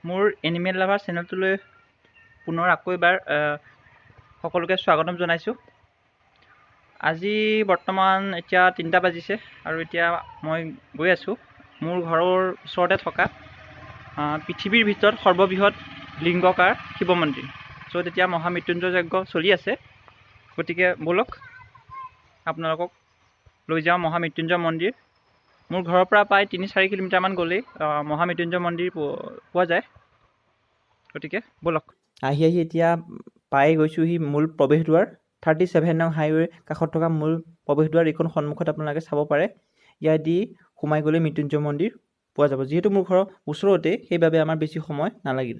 মোৰ animal lover চেনেলটোলৈ পুনৰ আকৌ এবাৰ সকলোকে স্বাগতম জনাইছোঁ। আজি বৰ্তমান এতিয়া 3টা বাজিছে আৰু এতিয়া মই গৈ আছোঁ মোৰ ঘৰৰ ওচৰতে থকা পৃথিৱীৰ ভিতৰত সৰ্ববৃহৎ লিংগকাৰ শিৱ মন্দিৰ, য'ত এতিয়া মহামৃত্যুঞ্জয় যজ্ঞ চলি আছে। গতিকে ব'লক আপোনালোকক লৈ যাওঁ মহামৃত্যুঞ্জয় মন্দিৰ। মোৰ ঘৰৰ পৰা প্ৰায় 3-4 কিলোমিটাৰমান গ'লেই মহামৃত্যুঞ্জয় মন্দিৰ পোৱা যায়। গতিকে ব'লক। আহি এতিয়া পাই গৈছোঁহি মূল প্ৰৱেশদ্বাৰ 37 নং হাইৱেৰ কাষত থকা মূল প্ৰৱেশদ্বাৰ। এইখন সন্মুখত আপোনালোকে চাব পাৰে। ইয়াত দি সোমাই গ'লে মৃত্যুঞ্জয় মন্দিৰ পোৱা যাব। যিহেতু মোৰ ঘৰৰ ওচৰতে, সেইবাবে আমাৰ বেছি সময় নালাগিল।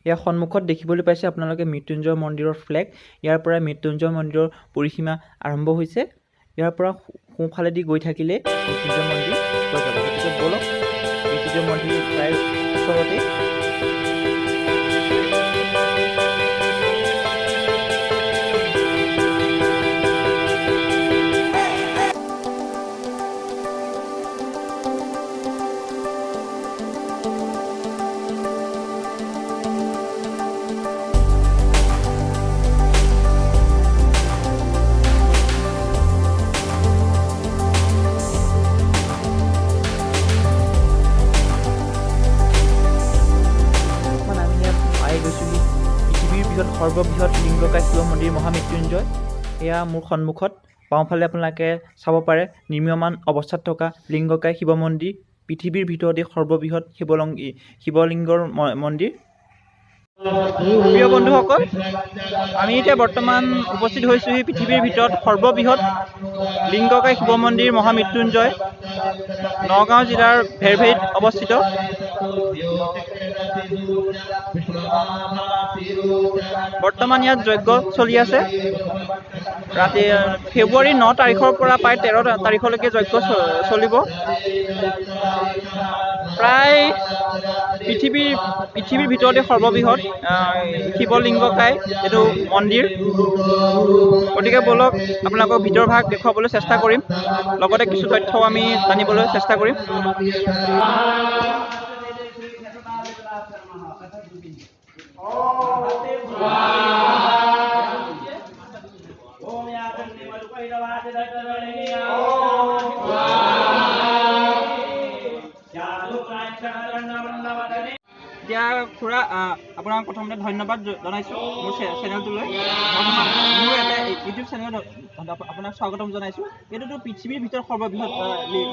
ইয়াৰ সন্মুখত দেখিবলৈ পাইছে আপোনালোকে মৃত্যুঞ্জয় মন্দিৰৰ ফ্লেগ। ইয়াৰ পৰা মৃত্যুঞ্জয় মন্দিৰৰ পৰিসীমা আৰম্ভ হৈছে। ইয়াৰ পৰা সোঁফালেদি গৈ থাকিলে মৃত্যুঞ্জয় মন্দিৰ পোৱা যাব। গতিকে ব'লক, মৃত্যুঞ্জয় মন্দিৰ প্ৰায় ওচৰতে। সৰ্ববৃহৎ লিংগকায় শিৱ মন্দিৰ মহামৃত্যুঞ্জয়। এয়া মোৰ সন্মুখত বাওঁফালে আপোনালোকে চাব পাৰে নিৰ্মীয়মান অৱস্থাত থকা লিংগকায় শিৱ মন্দিৰ, পৃথিৱীৰ ভিতৰতে সৰ্ববৃহৎ শিৱলিংগৰ মন্দিৰ। প্ৰিয় বন্ধুসকল, আমি এতিয়া বৰ্তমান উপস্থিত হৈছোঁহি পৃথিৱীৰ ভিতৰত সৰ্ববৃহৎ লিংগকায় শিৱ মন্দিৰ মহামৃত্যুঞ্জয়, নগাঁও জিলাৰ ভেৰভেৰিত অৱস্থিত। বৰ্তমান ইয়াত যজ্ঞ চলি আছে। ৰাতি ফেব্ৰুৱাৰী 9 তাৰিখৰ পৰা প্ৰায় 13 তাৰিখলৈকে যজ্ঞ চলিব। প্ৰায় পৃথিৱীৰ ভিতৰতে সৰ্ববৃহৎ শিৱলিংগকায় এইটো মন্দিৰ। গতিকে ব'লক আপোনালোকক ভিতৰ ভাগ দেখুৱাবলৈ চেষ্টা কৰিম, লগতে কিছু তথ্যও আমি জানিবলৈ চেষ্টা কৰিম। এতিয়া খুৰা, আপোনাক প্ৰথমতে ধন্যবাদ জনাইছোঁ মোৰ চেনেলটোলৈ। মোৰ এটা ইউটিউব চেনেলত আপোনাক স্বাগতম জনাইছোঁ। এইটোতো পৃথিৱীৰ ভিতৰত সৰ্ববৃহৎ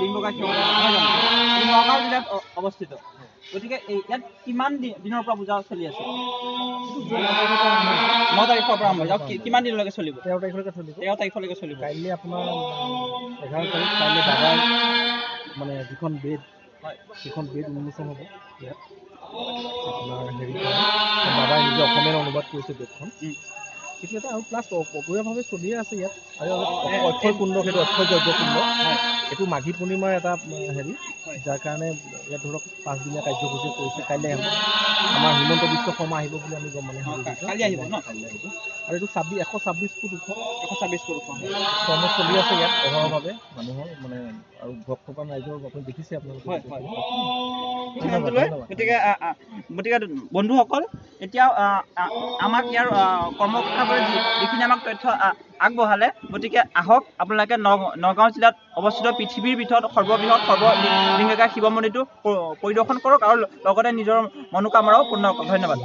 লিংগকায় শিৱ মন্দিৰ, নগাঁও জিলাত অৱস্থিত। গতিকে ইয়াত কিমান দিনৰ পৰা পূজা চলি আছে? 9 তাৰিখৰ পৰা আৰম্ভ হৈছে। কিমান দিনলৈকে চলিব? 13 তাৰিখলৈকে চলিব। কাইলৈ আপোনাৰ 11 তাৰিখ, কাইলৈ বাবাৰ মানে যিখন বেদ, সেইখন বেদ উন্মোচন হ'ব। ইয়াত আপোনাৰ বাবাই নিজে অসমীয়াত অনুবাদ কৰিছে বেদখন। সেইটো এটা আৰু প্লাছ অপূৰ্ণভাৱে চলিয়ে আছে ইয়াত। আৰু অক্ষয় কুণ্ড, সেইটো অক্ষয় যজ্ঞ কুণ্ড, এইটো মাঘী পূৰ্ণিমাৰ এটা যাৰ কাৰণে ইয়াত ধৰক 5 দিনীয়া কাৰ্যসূচী কৰিছে। কাইলৈ আমাৰ হিমন্ত বিশ্ব শৰ্মা আহিব বুলি আমি গম কালি আহিব ন? কাইলৈ আহিব। আৰু এইটো 126 ফুট ওখ 126 ফুট ওখ। কৰ্ম চলি আছে ইয়াত অহৰহভাৱে মানুহৰ মানে আৰু ভক্তপ্ৰাণ ৰাইজৰ আপুনি দেখিছে আপোনালোকে হয় ভিডিঅ'টো। হয় ধন্যবাদ গতিকে গতিকে বন্ধুসকল এতিয়া আমাক ইয়াৰ কৰ্মকৰ্তাবোৰে যিখিনি আমাক তথ্য আগবঢ়ালে, গতিকে আহক আপোনালোকে নগাঁও জিলাত অৱস্থিত পৃথিৱীৰ ভিতৰত সৰ্ববৃহৎ সৰ্বলিংগাকাৰ শিৱ মন্দিৰটো পৰিদৰ্শন কৰক আৰু লগতে নিজৰ মনোকামনাও পূৰ্ণ কৰক। ধন্যবাদ।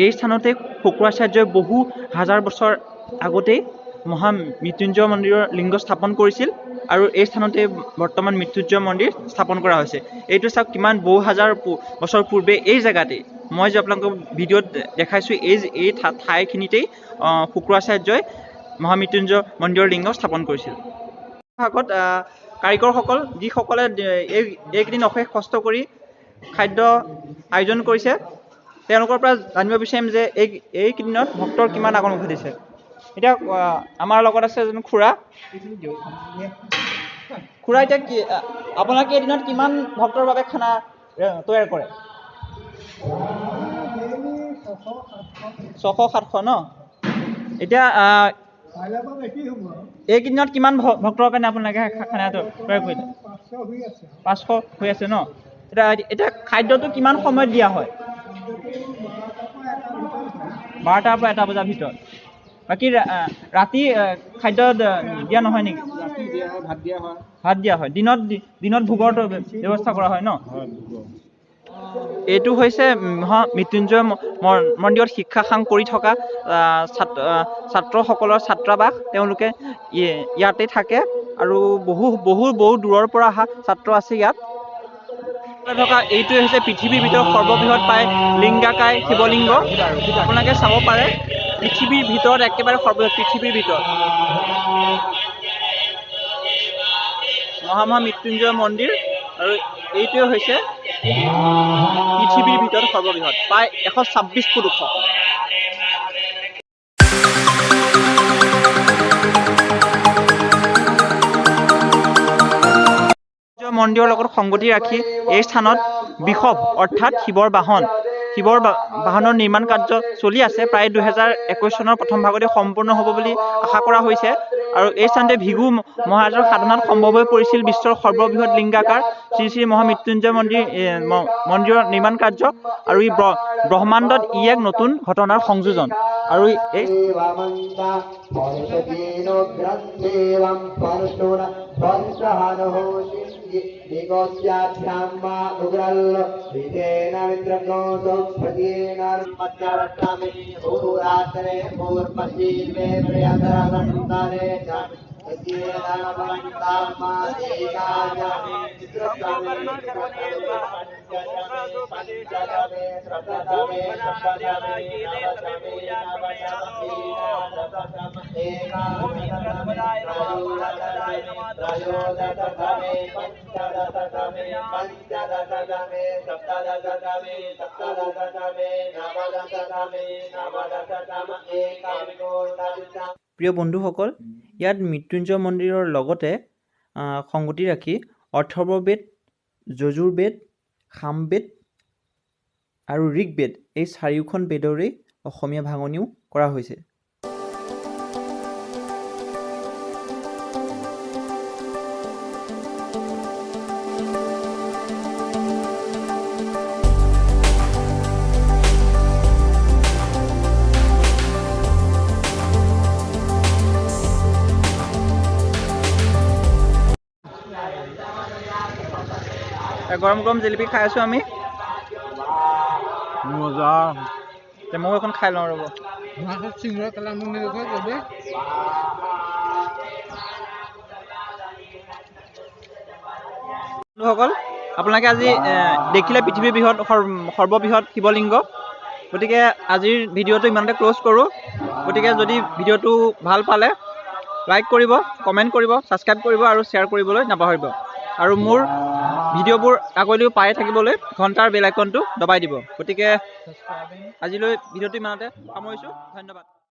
এই স্থানতে শুক্ৰাচাৰ্যই বহু হাজাৰ বছৰ আগতেই মহামৃত্যুঞ্জয় মন্দিৰৰ লিংগ স্থাপন কৰিছিল আৰু এই স্থানতে বৰ্তমান মৃত্যুঞ্জয় মন্দিৰ স্থাপন কৰা হৈছে। এইটো চাওক কিমান বহু হাজাৰ বছৰ পূৰ্বে এই জেগাতে, মই যে আপোনালোকক ভিডিঅ'ত দেখাইছোঁ, এই ঠাইখিনিতেই শুক্ৰাচাৰ্যই মহামৃত্যুঞ্জয় মন্দিৰৰ লিংগ স্থাপন কৰিছিল। ভাগত কাৰিকৰসকল যিসকলে এইকেইদিন অশেষ কষ্ট কৰি খাদ্য আয়োজন কৰিছে, তেওঁলোকৰ পৰা জানিব বিচাৰিম যে এইকেইদিনত ভক্তৰ কিমান আগমন ঘটিছে। এতিয়া আমাৰ লগত আছে এজন খুৰা। খুৰা, এতিয়া কি আপোনালোকে এদিনত কিমান ভক্তৰ বাবে খানা তৈয়াৰ কৰে? 600-700 ন? এতিয়া এইকেইদিনত কিমান ভক্তৰ কাৰণে আপোনালোকে খানা তৈয়াৰ কৰিলে? 500 হৈ আছে ন? এতিয়া খাদ্যটো কিমান সময়ত দিয়া হয়? 12টাৰ পৰা 1টা বজাৰ ভিতৰত। বাকী ৰাতি খাদ্য দিয়া নহয় নেকি? ৰাতি দিয়া হয়, ভাত দিয়া হয়। ভাত দিয়া হয়। দিনত ভোগৰ ব্যৱস্থা কৰা হয় ন? এইটো হৈছে মৃত্যুঞ্জয় মন্দিৰত শিক্ষা সাং কৰি থকা ছাত্ৰসকলৰ ছাত্ৰাবাস। তেওঁলোকে ইয়াতে থাকে আৰু বহু দূৰৰ পৰা অহা ছাত্ৰ আছে ইয়াত। থকা এইটোৱে হৈছে পৃথিৱীৰ ভিতৰত সৰ্ববৃহৎ প্ৰায় লিংগাকায় শিৱলিংগ। আপোনালোকে চাব পাৰে পৃথিৱীৰ ভিতৰত একেবাৰে সৰ্ববৃহৎ, পৃথিৱীৰ ভিতৰত মৃত্যুঞ্জয় মন্দিৰ, আৰু এইটোৱে হৈছে পৃথিৱীৰ ভিতৰত সৰ্ববৃহৎ, প্ৰায় 126 ফুট ওখ। মন্দিৰৰ লগত সংগতি ৰাখি এই স্থানত বৃষভ অৰ্থাৎ শিৱৰ বাহনৰ নিৰ্মাণ কাৰ্য চলি আছে। প্ৰায় 2021 চনৰ প্ৰথম ভাগতে সম্পূৰ্ণ হ'ব বুলি আশা কৰা হৈছে। আৰু এই স্থানতে ভৃগু মহাৰাজৰ সাধনাত সম্ভৱ হৈ পৰিছিল বিশ্বৰ সৰ্ববৃহৎ লিংগাকাৰ শ্ৰী শ্ৰী মহামৃত্যুঞ্জয় মন্দিৰৰ নিৰ্মাণ কাৰ্য। আৰু ই ব্ৰহ্মাণ্ডত এক নতুন ঘটনাৰ সংযোজন। আৰু এই প্ৰিয় বন্ধুসকল, ইয়াত মৃত্যুঞ্জয় মন্দিৰৰ লগতে সংগতি ৰাখি অথৰ্ববেদ, যজুৰ্বেদ, সামবেদ আৰু ঋগ্বেদ, এই 4খন বেদৰে অসমীয়া ভাঙনিও কৰা হৈছে। গৰম গৰম জেলেপি খাই আছোঁ আমি। মজা। ময়ো এখন খাই লওঁ ৰ'ব। বন্ধুসকল, আপোনালোকে আজি দেখিলে পৃথিৱীৰ সৰ্ববৃহৎ শিৱলিংগ। গতিকে আজিৰ ভিডিঅ'টো ইমানতে ক্ল'জ কৰোঁ। গতিকে যদি ভিডিঅ'টো ভাল পালে লাইক কৰিব, কমেণ্ট কৰিব, ছাবস্ক্ৰাইব কৰিব আৰু শ্বেয়াৰ কৰিবলৈ নাপাহৰিব। আৰু মোৰ ভিডিঅ'বোৰ আগলৈও পাই থাকিবলৈ ঘণ্টাৰ বেল আইকনটো দবাই দিব। গতিকে আজিলৈ ভিডিঅ'টো ইমানতে সামৰিছোঁ। ধন্যবাদ।